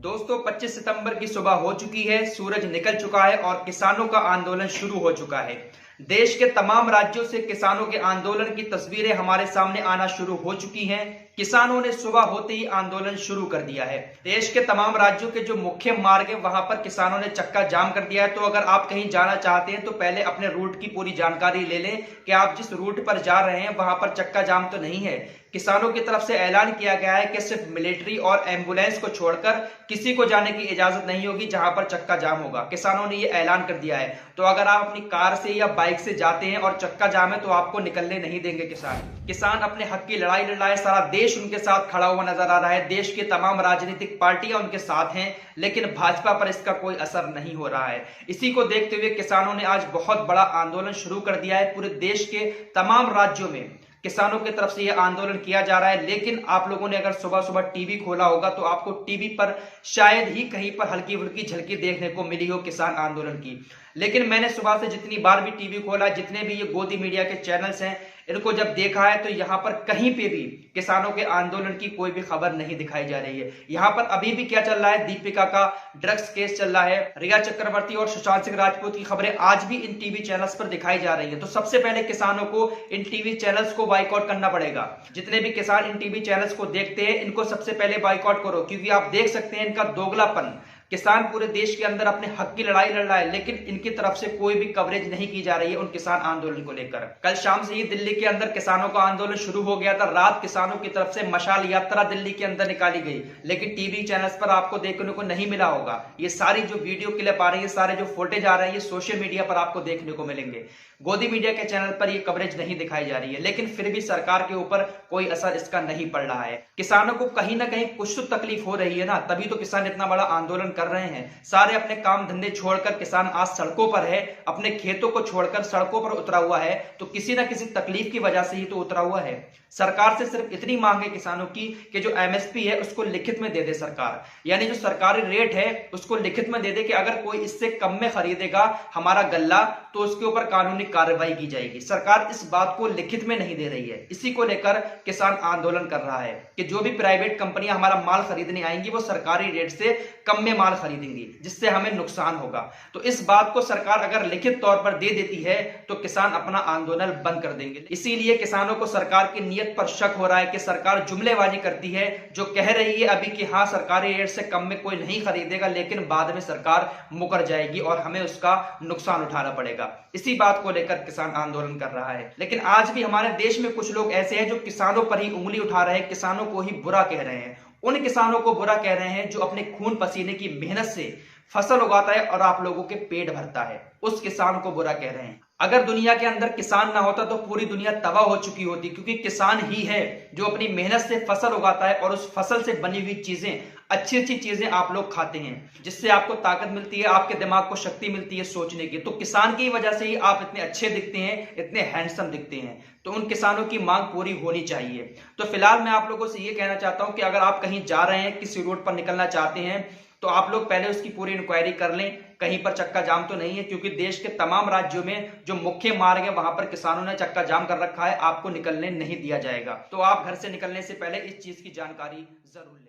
दोस्तों 25 सितंबर की सुबह हो चुकी है, सूरज निकल चुका है और किसानों का आंदोलन शुरू हो चुका है। देश के तमाम राज्यों से किसानों के आंदोलन की तस्वीरें हमारे सामने आना शुरू हो चुकी हैं। किसानों ने सुबह होते ही आंदोलन शुरू कर दिया है। देश के तमाम राज्यों के जो मुख्य मार्ग है वहां पर किसानों ने चक्का जाम कर दिया है। तो अगर आप कहीं जाना चाहते हैं तो पहले अपने रूट की पूरी जानकारी ले लें कि आप जिस रूट पर जा रहे हैं वहां पर चक्का जाम तो नहीं है। किसानों की तरफ से ऐलान किया गया है कि सिर्फ मिलिट्री और एम्बुलेंस को छोड़कर किसी को जाने की इजाजत नहीं होगी जहां पर चक्का जाम होगा। किसानों ने यह ऐलान कर दिया है। तो अगर आप अपनी कार से या बाइक से जाते हैं और चक्का जाम है तो आपको निकलने नहीं देंगे किसान अपने हक की लड़ाई लड़ रहा है। सारा देश उनके साथ खड़ा हुआ नजर आ रहा है। देश की तमाम राजनीतिक पार्टियां उनके साथ हैं, लेकिन भाजपा पर इसका कोई असर नहीं हो रहा है। इसी को देखते हुए किसानों ने आज बहुत बड़ा आंदोलन शुरू कर दिया है। पूरे देश के तमाम राज्यों में किसानों की तरफ से यह आंदोलन किया जा रहा है। लेकिन आप लोगों ने अगर सुबह सुबह टीवी खोला होगा तो आपको टीवी पर शायद ही कहीं पर हल्की फुल्की झलकी देखने को मिली हो किसान आंदोलन की। लेकिन मैंने सुबह से जितनी बार भी टीवी खोला, जितने भी ये गोदी मीडिया के चैनल्स हैं, इनको जब देखा है तो यहाँ पर कहीं पे भी किसानों के आंदोलन की कोई भी खबर नहीं दिखाई जा रही है। यहाँ पर अभी भी क्या चल रहा है, दीपिका का ड्रग्स केस चल रहा है, रिया चक्रवर्ती और सुशांत सिंह राजपूत की खबरें आज भी इन टीवी चैनल्स पर दिखाई जा रही है। तो सबसे पहले किसानों को इन टीवी चैनल्स को बाइकआउट करना पड़ेगा। जितने भी किसान इन टीवी चैनल्स को देखते हैं इनको सबसे पहले बाइकआउट करो, क्योंकि आप देख सकते हैं इनका दोगलापन। किसान पूरे देश के अंदर अपने हक की लड़ाई लड़ रहा है, लेकिन इनकी तरफ से कोई भी कवरेज नहीं की जा रही है उन किसान आंदोलन को लेकर। कल शाम से ही दिल्ली के अंदर किसानों का आंदोलन शुरू हो गया था। रात किसानों की तरफ से मशाल यात्रा दिल्ली के अंदर निकाली गई, लेकिन टीवी चैनल्स पर आपको देखने को नहीं मिला होगा। ये सारी जो वीडियो क्लिप आ रही है, सारे जो फुटेज आ रहे हैं, ये सोशल मीडिया पर आपको देखने को मिलेंगे। गोदी मीडिया के चैनल पर ये कवरेज नहीं दिखाई जा रही है, लेकिन फिर भी सरकार के ऊपर कोई असर इसका नहीं पड़ रहा है। किसानों को कहीं ना कहीं कुछ तो तकलीफ हो रही है ना, तभी तो किसान इतना बड़ा आंदोलन कर रहे हैं। सारे अपने काम धंधे छोड़कर किसान आज सड़कों पर है, अपने खेतों को छोड़कर सड़कों पर उतरा हुआ है। तो किसी ना किसी तकलीफ की वजह से ही तो उतरा हुआ है। सरकार से सिर्फ इतनी मांग है किसानों की कि जो एमएसपी है उसको लिखित में दे दे सरकार, यानी जो सरकारी रेट है उसको लिखित में दे दे कि अगर कोई इससे कम में खरीदेगा हमारा गल्ला तो उसके ऊपर कानूनी कार्रवाई की जाएगी। सरकार इस बात को लिखित में नहीं दे रही है। इसी को लेकर किसान आंदोलन कर रहा है कि जो भी प्राइवेट कंपनियां हमारा माल खरीदने आएंगी वो सरकारी रेट से कम में माल खरीदेंगी, जिससे हमें नुकसान होगा। तो इस बात को सरकार अगर लिखित तौर पर दे देती है तो किसान अपना आंदोलन बंद कर देंगे। इसीलिए किसानों को सरकार की नीयत पर शक हो रहा है कि सरकार जुमलेबाजी करती है, जो कह रही है अभी कि हाँ सरकारी रेट से कम में कोई नहीं खरीदेगा, लेकिन बाद में सरकार मुकर जाएगी और हमें उसका नुकसान उठाना पड़ेगा। इसी बात को लेकर किसान आंदोलन कर रहा है। लेकिन आज भी हमारे देश में कुछ लोग ऐसे हैं जो किसानों पर ही उंगली उठा रहे हैं, किसानों को ही बुरा कह रहे हैं। उन किसानों को बुरा कह रहे हैं जो अपने खून पसीने की मेहनत से फसल उगाता है और आप लोगों के पेट भरता है, उस किसान को बुरा कह रहे हैं। अगर दुनिया के अंदर किसान ना होता तो पूरी दुनिया तबाह हो चुकी होती, क्योंकि किसान ही है जो अपनी मेहनत से फसल उगाता है और उस फसल से बनी हुई चीजें, अच्छी अच्छी चीजें आप लोग खाते हैं, जिससे आपको ताकत मिलती है, आपके दिमाग को शक्ति मिलती है सोचने की। तो किसान की वजह से ही आप इतने अच्छे दिखते हैं, इतने हैंडसम दिखते हैं। तो उन किसानों की मांग पूरी होनी चाहिए। तो फिलहाल मैं आप लोगों से ये कहना चाहता हूं कि अगर आप कहीं जा रहे हैं, किसी रोड पर निकलना चाहते हैं, तो आप लोग पहले उसकी पूरी इंक्वायरी कर लें कहीं पर चक्का जाम तो नहीं है, क्योंकि देश के तमाम राज्यों में जो मुख्य मार्ग है वहां पर किसानों ने चक्का जाम कर रखा है, आपको निकलने नहीं दिया जाएगा। तो आप घर से निकलने से पहले इस चीज की जानकारी जरूर लें।